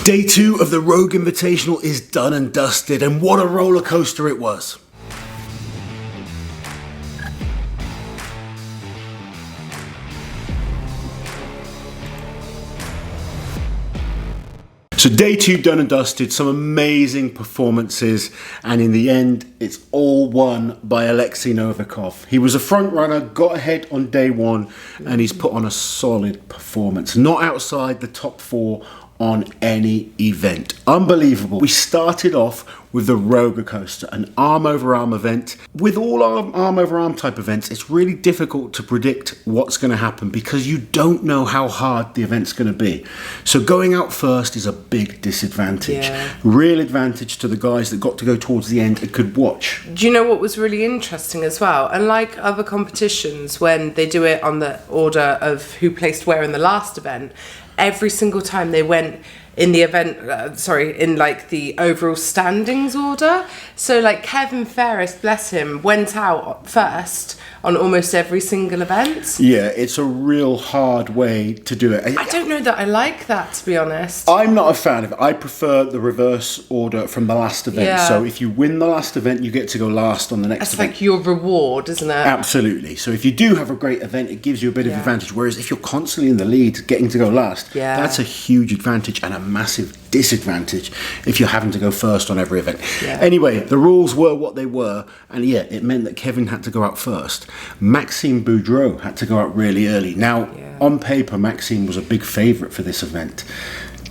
Day 2 of the Rogue Invitational is done and dusted, and what a roller coaster it was. So day 2 done and dusted, some amazing performances, and in the end it's all won by Alexei Novikov. He was a front runner, got ahead on day 1, and he's put on a solid performance, not outside the top 4 on any event. Unbelievable. We started off with the roller coaster, an arm over arm event. With all arm over arm type events, it's really difficult to predict what's going to happen because you don't know how hard the event's going to be. So going out first is a big disadvantage. Yeah. Real advantage to the guys that got to go towards the end and could watch. Do you know what was really interesting as well? Unlike other competitions, when they do it on the order of who placed where in the last event, every single time they went in the event, in like the overall standings order. So like Kevin Ferris, bless him, went out first on almost every single event. Yeah, it's a real hard way to do it. I don't know that I like that, to be honest. I'm not a fan of it. I prefer the reverse order from the last event. Yeah. So if you win the last event, you get to go last on the next event. It's like your reward, isn't it? Absolutely. So if you do have a great event, it gives you a bit of advantage. Whereas if you're constantly in the lead, getting to go last, that's a huge advantage and a massive disadvantage if you're having to go first on every event. Yeah. Anyway, the rules were what they were, and it meant that Kevin had to go out first. Maxime Boudreau had to go out really early. Now, on paper, Maxime was a big favourite for this event.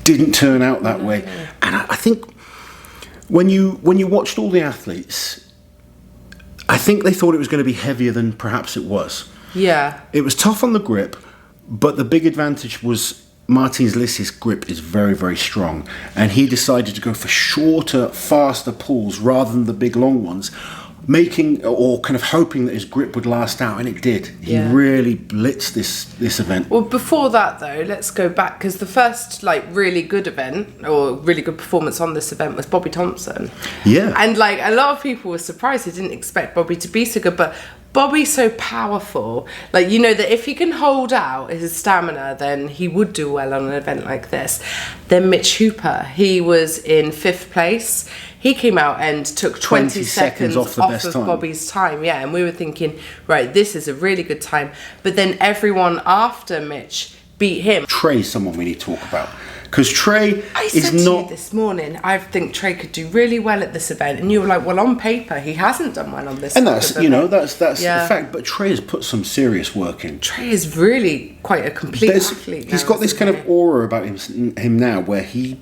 Didn't turn out that way. And I think when you watched all the athletes, I think they thought it was going to be heavier than perhaps it was. Yeah. It was tough on the grip, but the big advantage was Martins Lissy's grip is very, very strong, and he decided to go for shorter, faster pulls rather than the big, long ones, making or kind of hoping that his grip would last out, and it did. He really blitzed this event. Well, before that though, let's go back, because the first really good event or really good performance on this event was Bobby Thompson. Yeah. And a lot of people were surprised. They didn't expect Bobby to be so good, but Bobby's so powerful. That if he can hold out his stamina, then he would do well on an event like this. Then Mitch Hooper, he was in 5th place. He came out and took 20 seconds off of Bobby's time. Yeah, and we were thinking, right, this is a really good time. But then everyone after Mitch beat him. Trey's someone we need to talk about. Because Trey I said to you this morning, I think Trey could do really well at this event, and you were like, "Well, on paper, he hasn't done well on this." And that's the fact. But Trey has put some serious work in. Trey is really quite a complete athlete. He's got this kind of aura about him now, where he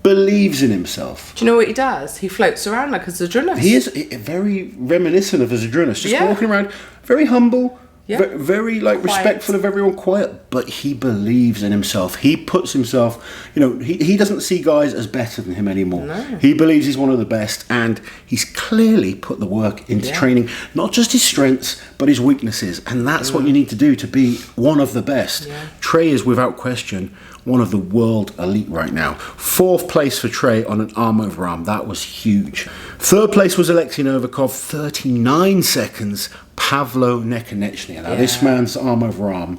believes in himself. Do you know what he does? He floats around like a Zadrunas. He is very reminiscent of a Zadrunas, just walking around, very humble. Yeah. Very respectful of everyone, quiet, but he believes in himself. He puts himself, he doesn't see guys as better than him anymore. No. He believes he's one of the best, and he's clearly put the work into training, not just his strengths, but his weaknesses, and that's what you need to do to be one of the best. Yeah. Trey is, without question, one of the world elite right now. 4th place for Trey on an arm over arm. That was huge. 3rd place was Alexei Novikov, 39 seconds. Pavlo Nekonechny. Now, this man's arm over arm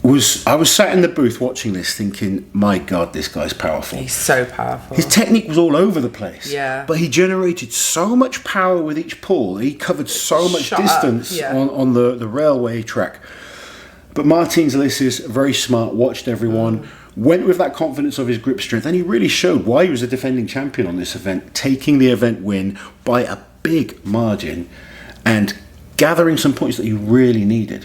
I was sat in the booth watching this thinking, my God, this guy's powerful. He's so powerful. His technique was all over the place. Yeah. But he generated so much power with each pull. He covered so much distance on the railway track. But Martins Lisys, very smart, watched everyone, went with that confidence of his grip strength, and he really showed why he was a defending champion on this event, taking the event win by a big margin and gathering some points that he really needed.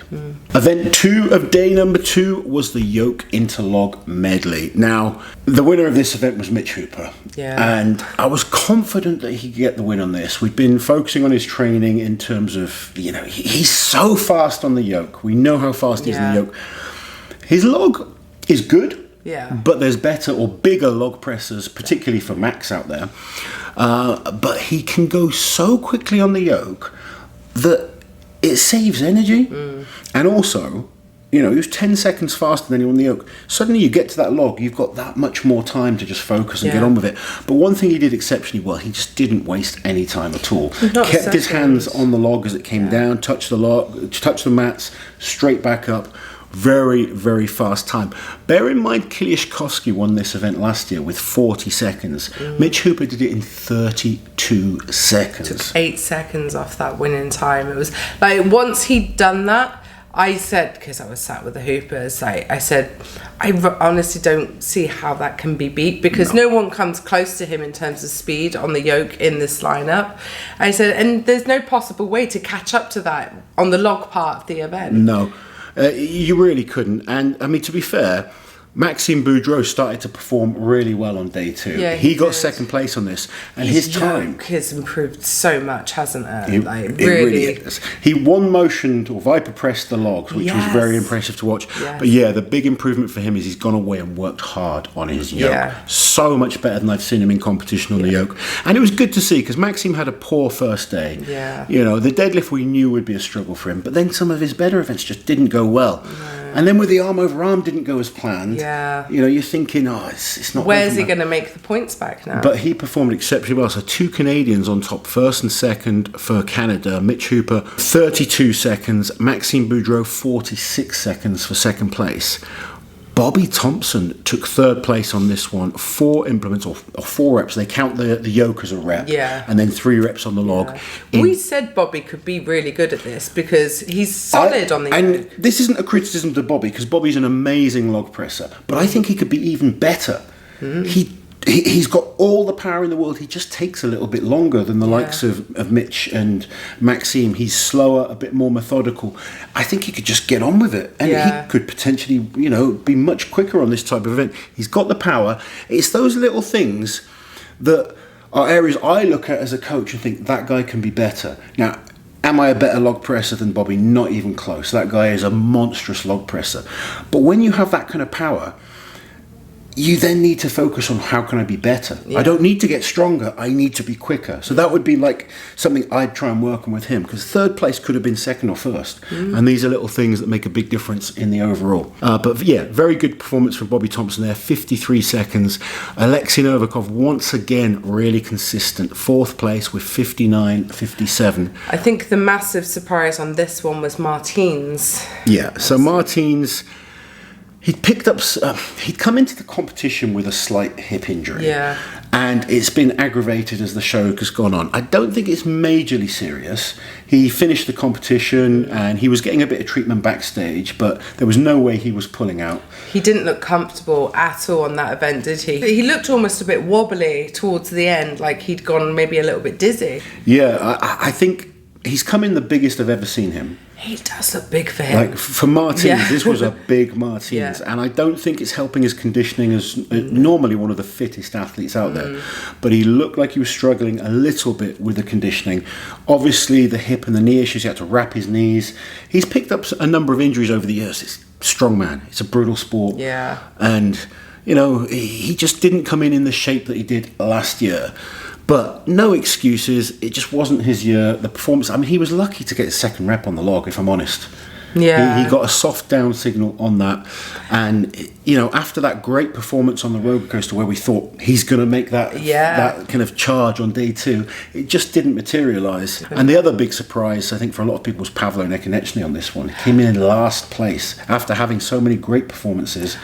Event 2 of day number 2 was the yoke interlog medley. Now, the winner of this event was Mitch Hooper. Yeah. And I was confident that he could get the win on this. We've been focusing on his training in terms of, he's so fast on the yoke. We know how fast he is on the yoke. His log is good. Yeah. But there's better or bigger log pressers, particularly for Max out there. But he can go so quickly on the yoke that it saves energy. And also, he was 10 seconds faster than you on the yoke. Suddenly you get to that log, you've got that much more time to just focus and get on with it. But one thing he did exceptionally well, he just didn't waste any time at all. Kept his hands on the log as it came down, touched the log, touched the mats, straight back up. Very, very fast time. Bear in mind, Kiliashkovsky won this event last year with 40 seconds. Mitch Hooper did it in 32 seconds. Took 8 seconds off that winning time. It was like, once he'd done that, I said, because I was sat with the Hoopers, I said, honestly don't see how that can be beat, because no one comes close to him in terms of speed on the yoke in this lineup. I said, and there's no possible way to catch up to that on the log part of the event. No, you really couldn't. And I mean, to be fair, Maxime Boudreau started to perform really well on day 2. Yeah, he got did. second place on this, and his time yoke has improved so much, hasn't it? It really is. He one motioned or Viper pressed the logs, which was very impressive to watch. Yes. But yeah, the big improvement for him is he's gone away and worked hard on his yoke. Yeah. So much better than I've seen him in competition on the yoke. And it was good to see, because Maxime had a poor first day. Yeah. You know, the deadlift we knew would be a struggle for him, but then some of his better events just didn't go well. No. And then with the arm over arm didn't go as planned. Yeah. You know, you're thinking, it's not. Where's he going to make the points back now? But he performed exceptionally well. So 2 Canadians on top, first and second for Canada. Mitch Hooper, 32 seconds. Maxime Boudreau, 46 seconds for second place. Bobby Thompson took third place on this one. 4 implements or 4 reps. They count the yoke as a rep. Yeah. And then 3 reps on the log. We said Bobby could be really good at this because he's solid on the yoke. And this isn't a criticism to Bobby, because Bobby's an amazing log presser. But I think he could be even better. He's got all the power in the world. He just takes a little bit longer than the likes of Mitch and Maxime. He's slower, a bit more methodical. I think he could just get on with it. And he could potentially, be much quicker on this type of event. He's got the power. It's those little things that are areas I look at as a coach and think, that guy can be better. Now, am I a better log presser than Bobby? Not even close. That guy is a monstrous log presser. But when you have that kind of power, you then need to focus on how can I be better. I don't need to get stronger, I need to be quicker. So that would be like something I'd try and work on with him, because third place could have been second or first. And these are little things that make a big difference in the overall. But yeah, very good performance from Bobby Thompson there, 53 seconds. Alexei Novikov, once again, really consistent. Fourth place with 59.57. I think the massive surprise on this one was Martins. Yeah, so Martins, he'd picked up, he'd come into the competition with a slight hip injury. Yeah. And it's been aggravated as the show has gone on. I don't think it's majorly serious. He finished the competition and he was getting a bit of treatment backstage, but there was no way he was pulling out. He didn't look comfortable at all on that event, did he? He looked almost a bit wobbly towards the end, like he'd gone maybe a little bit dizzy. Yeah, I think he's come in the biggest I've ever seen him. He does look big for him. Like, for Martins, this was a big Martins. Yeah. And I don't think it's helping his conditioning as normally one of the fittest athletes out there. But he looked like he was struggling a little bit with the conditioning. Obviously, the hip and the knee issues, he had to wrap his knees. He's picked up a number of injuries over the years. It's strongman. It's a brutal sport. Yeah. And, he just didn't come in the shape that he did last year. But no excuses, it just wasn't his year. The performance, he was lucky to get his second rep on the log, if I'm honest. Yeah. He got a soft down signal on that. And, after that great performance on the roller coaster where we thought he's going to make that kind of charge on day 2, it just didn't materialise. And the other big surprise, I think, for a lot of people was Pavlo Nekonechny on this one. He came in last place after having so many great performances.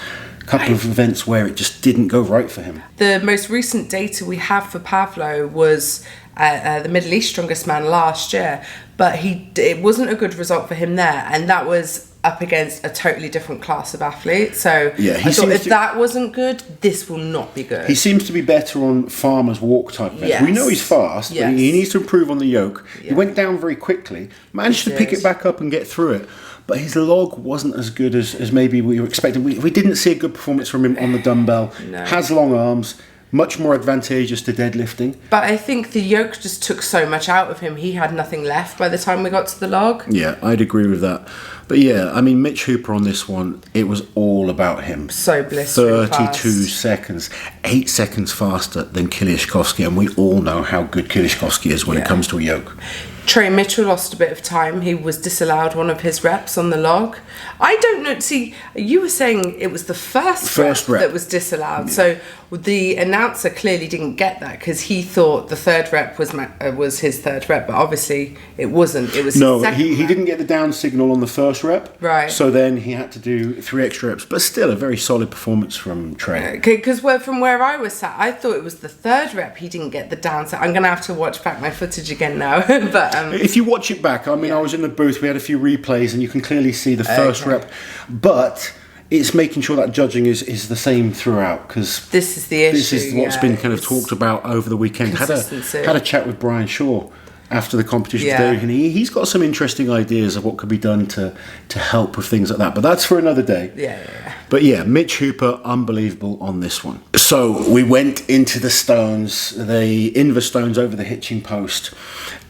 Couple of events where it just didn't go right for him. The most recent data we have for Pavlo was the Middle East Strongest Man last year, but it wasn't a good result for him there, and that was up against a totally different class of athlete. So I thought if that wasn't good, this will not be good. He seems to be better on farmer's walk type events. Yes. We know he's fast, but he needs to improve on the yoke. He went down very quickly, managed to pick it back up and get through it. But his log wasn't as good as maybe we were expecting. We didn't see a good performance from him on the dumbbell. No. Has long arms, much more advantageous to deadlifting. But I think the yoke just took so much out of him. He had nothing left by the time we got to the log. Yeah, I'd agree with that. But yeah, Mitch Hooper on this one, it was all about him. So blissful. 32 seconds, 8 seconds faster than Kiliashkovsky, and we all know how good Kiliashkovsky is when it comes to a yoke. Trey Mitchell lost a bit of time. He was disallowed one of his reps on the log. I don't know. See, you were saying it was the first rep that was disallowed. Yeah. So the announcer clearly didn't get that because he thought the third rep was his third rep, but obviously it wasn't. It was his second he didn't get the down signal on the first first rep. Right. So then he had to do 3 extra reps, but still a very solid performance from Trey. Because from where I was sat, I thought it was the 3rd rep he didn't get the down set. I'm going to have to watch back my footage again now. But if you watch it back, I mean, I was in the booth, we had a few replays, and you can clearly see the first rep. But it's making sure that judging is the same throughout, because this is the issue. This is what's been kind of talked about over the weekend. Had a chat with Brian Shaw after the competition today, and he's got some interesting ideas of what could be done to help with things like that. But that's for another day. Yeah. But yeah, Mitch Hooper, unbelievable on this one. So we went into the stones, the Inva stones over the hitching post,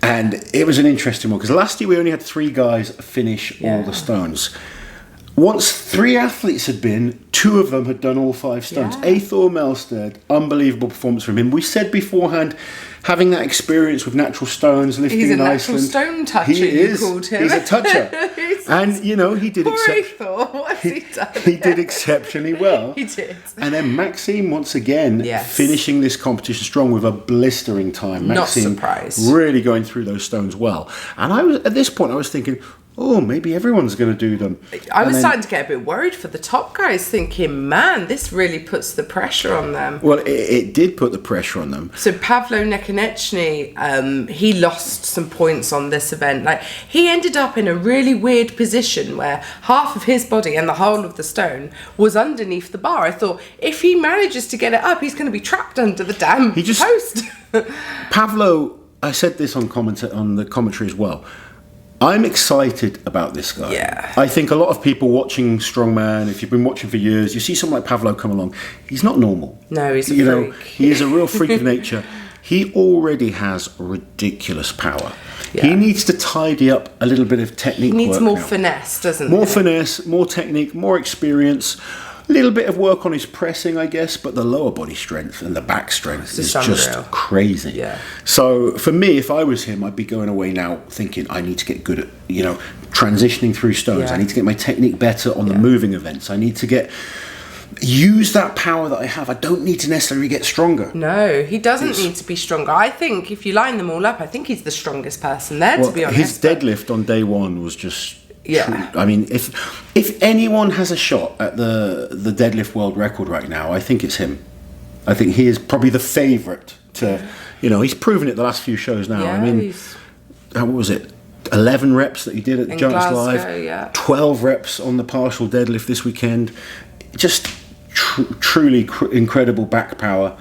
and it was an interesting one because last year we only had 3 guys finish all the stones. Once 3 athletes had been, 2 of them had done all 5 stones. Athor Melstead, unbelievable performance from him. We said beforehand, having that experience with natural stones, lifting in Iceland. He's a natural stone toucher, he is. You called him. He's a toucher. And, you know, he did Athor, what's he done? He did exceptionally well. He did. And then Maxime, once again, finishing this competition strong with a blistering time. Maxime, not surprised. Really going through those stones well. And at this point, I was thinking, oh, maybe everyone's going to do them. I was starting to get a bit worried for the top guys, thinking, man, this really puts the pressure on them. Well, it did put the pressure on them. So Pavlo Nekonechny, he lost some points on this event. Like, he ended up in a really weird position where half of his body and the whole of the stone was underneath the bar. I thought, if he manages to get it up, he's going to be trapped under the damn post. Pavlo, I said this on the commentary as well. I'm excited about this guy. Yeah. I think a lot of people watching Strongman, if you've been watching for years, you see someone like Pavlo come along. He's not normal. No, he's a freak. He is a real freak of nature. He already has ridiculous power. Yeah. He needs to tidy up a little bit of technique. He needs work more now. finesse, doesn't he? More finesse, more technique, more experience. A little bit of work on his pressing, I guess, but the lower body strength and the back strength is just crazy. Yeah. So for me, if I was him, I'd be going away now thinking I need to get good at, transitioning through stones. I need to get my technique better on the moving events. I need to use that power that I have. I don't need to necessarily get stronger. No, he doesn't need to be stronger. I think if you line them all up, I think he's the strongest person there, to be honest. His deadlift on day 1 was just... Yeah. I mean, if anyone has a shot at the deadlift world record right now, I think it's him. I think he is probably the favourite to, he's proven it the last few shows now. Yeah, I mean, what was it? 11 reps that he did at Giants Glasgow, Live, 12 reps on the partial deadlift this weekend. Just truly incredible back power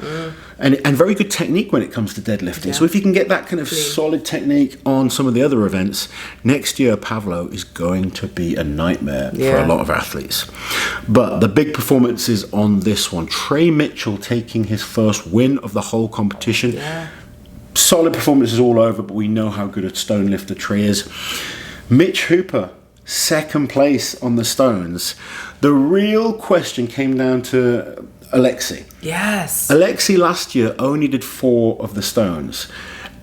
and very good technique when it comes to deadlifting. So if you can get that kind of solid technique on some of the other events, next year Pavlo is going to be a nightmare for a lot of athletes. But the big performances on this one, Trey Mitchell taking his first win of the whole competition. Solid performances all over, but we know how good a stone lifter Trey is. Mitch Hooper, 2nd place on the stones. The real question came down to Alexei. Yes. Alexei last year only did 4 of the stones,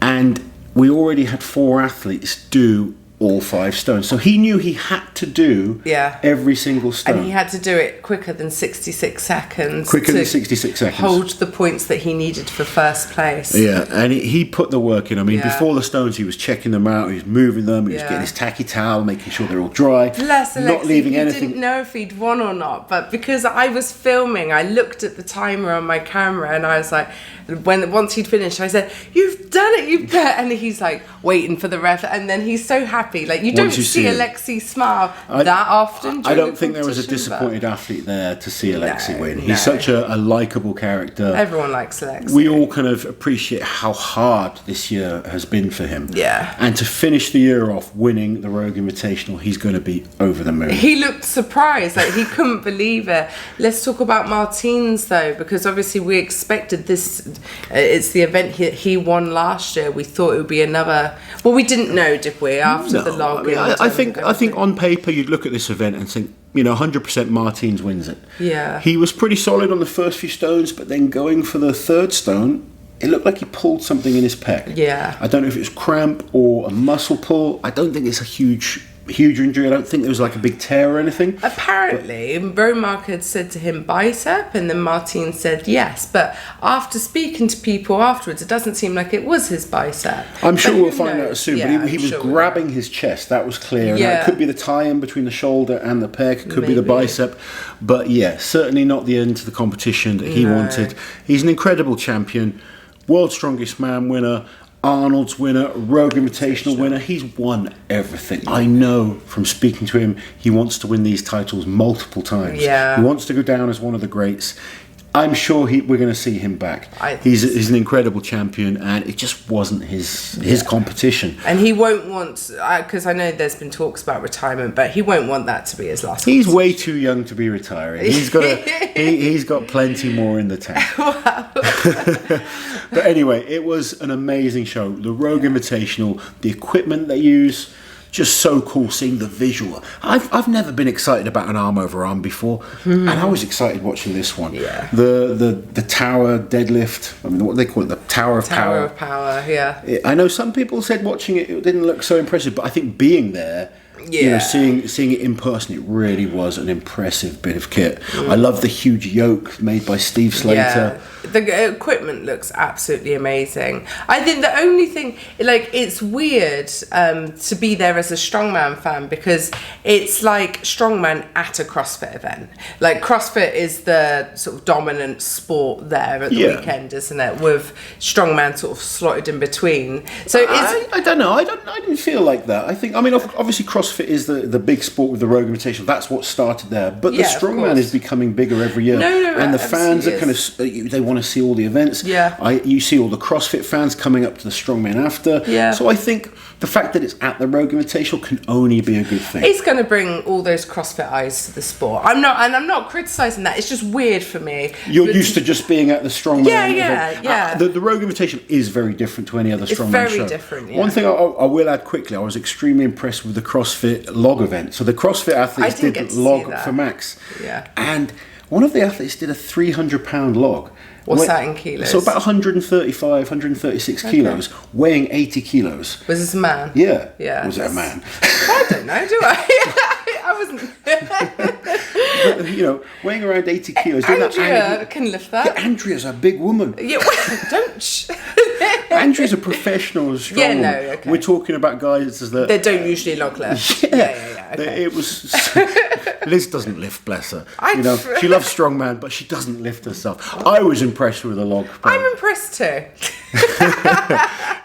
and we already had 4 athletes do all 5 stones. So he knew he had to do every single stone. And he had to do it quicker than 66 seconds. Hold the points that he needed for first place. Yeah, and he put the work in. I mean, before the stones, he was checking them out, he was moving them, he was getting his tacky towel, making sure they're all dry. Bless Alexei, not leaving anything. He didn't know if he'd won or not, but because I was filming, I looked at the timer on my camera and I was like, once he'd finished, I said, "You've done it, you've done it," and he's like waiting for the ref, and then he's so happy. Like, you don't see Alexei smile that often. I don't think there was a disappointed athlete there to see Alexei win. He's such a likeable character. Everyone likes Alexei. We all kind of appreciate how hard this year has been for him. Yeah. And to finish the year off winning the Rogue Invitational, he's going to be over the moon. He looked surprised, like he couldn't believe it. Let's talk about Martins though, because obviously we expected this. It's the event he won last year. We thought it would be another. Well, we didn't know, did we? After the log. I think on paper you'd look at this event and think, 100% Martins wins it. Yeah. He was pretty solid on the first few stones, but then going for the 3rd stone, it looked like he pulled something in his pec. Yeah. I don't know if it was cramp or a muscle pull. I don't think it's a huge huge injury. I don't think there was like a big tear or anything. Apparently, Romark had said to him bicep, and then Martin said yes. But after speaking to people afterwards, it doesn't seem like it was his bicep. I'm sure But we'll who find knows? out soon. Yeah, but he was I'm sure grabbing his chest. That was clear. And Yeah. that could be the tie-in between the shoulder and the pec. It could be the Maybe. bicep. But yeah, certainly not the end to the competition that he wanted. He's an incredible champion, World's Strongest Man winner, Arnold's winner, Rogue Invitational winner. He's won everything. I know from speaking to him, he wants to win these titles multiple times. Yeah. He wants to go down as one of the greats. I'm sure we're going to see him back. He's an incredible champion, and it just wasn't his competition. And he won't want, because I know there's been talks about retirement, but he won't want that to be his last. He's way too young to be retiring. He's got plenty more in the tank. But anyway, it was an amazing show. The Rogue Invitational, the equipment they use, just so cool seeing the visual. I've never been excited about an arm over arm before, and I was excited watching this one. Yeah. The tower deadlift. I mean, what do they call it? The Tower of Power. Tower of Power, yeah. I know some people said watching it didn't look so impressive, but I think being there, you know, seeing it in person, it really was an impressive bit of kit. I love the huge yoke made by Steve Slater. Yeah. The equipment looks absolutely amazing. I think the only thing, like, it's weird to be there as a strongman fan, because it's like strongman at a CrossFit event. Like, CrossFit is the sort of dominant sport there at the weekend, isn't it? With strongman sort of slotted in between. So it's, I don't know. I didn't feel like that. I mean, obviously CrossFit is the big sport with the Rogue Invitational. That's what started there. But the strongman is becoming bigger every year. And the fans are kind of, they want to see all the events. You see all the CrossFit fans coming up to the strongman after. So I think the fact that it's at the Rogue Invitational can only be a good thing. It's going to bring all those CrossFit eyes to the sport. I'm not criticising that. It's just weird for me. You're used to just being at the strongman event. Yeah. The Rogue Invitational is very different to any other strongman show. It's very different, yeah. One thing I will add quickly, I was extremely impressed with the CrossFit log event. So the CrossFit athletes did log for Max. Yeah. And one of the athletes did a 300-pound log. What's that in kilos? So about 135, 136 kilos, weighing 80 kilos. Was this a man? Yeah. Yeah. Was it a man? I don't know, do I? I wasn't. But, you know, weighing around 80 kilos. Andrea can lift that. Yeah, Andrea's a big woman. Yeah, don't. Andrea's a professional strong woman. no, okay. We're talking about guys that... They don't usually log lift. Yeah. Okay. It was... Liz doesn't lift, bless her. She loves strongman, but she doesn't lift herself. I was impressed with the log. I'm impressed too.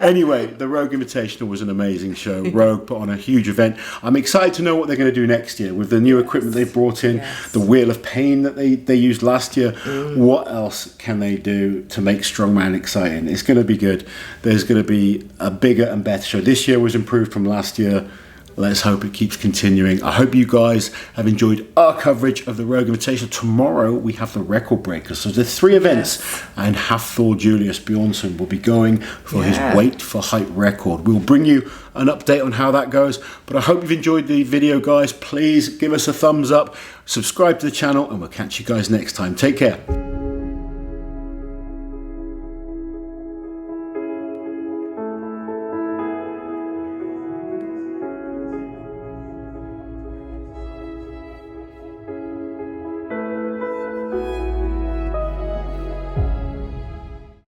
Anyway, the Rogue Invitational was an amazing show. Rogue put on a huge event. I'm excited to know what they're going to do next year with the new equipment they've brought in, the Wheel of Pain that they used last year. What else can they do to make strongman exciting? It's going to be good. There's going to be a bigger and better show. This year was improved from last year. Let's hope it keeps continuing. I hope you guys have enjoyed our coverage of the Rogue Invitational. Tomorrow we have the record breakers. So there's 3 events, and Hafthor Julius Bjornsson will be going for his weight for height record. We'll bring you an update on how that goes. But I hope you've enjoyed the video, guys. Please give us a thumbs up, subscribe to the channel, and we'll catch you guys next time. Take care.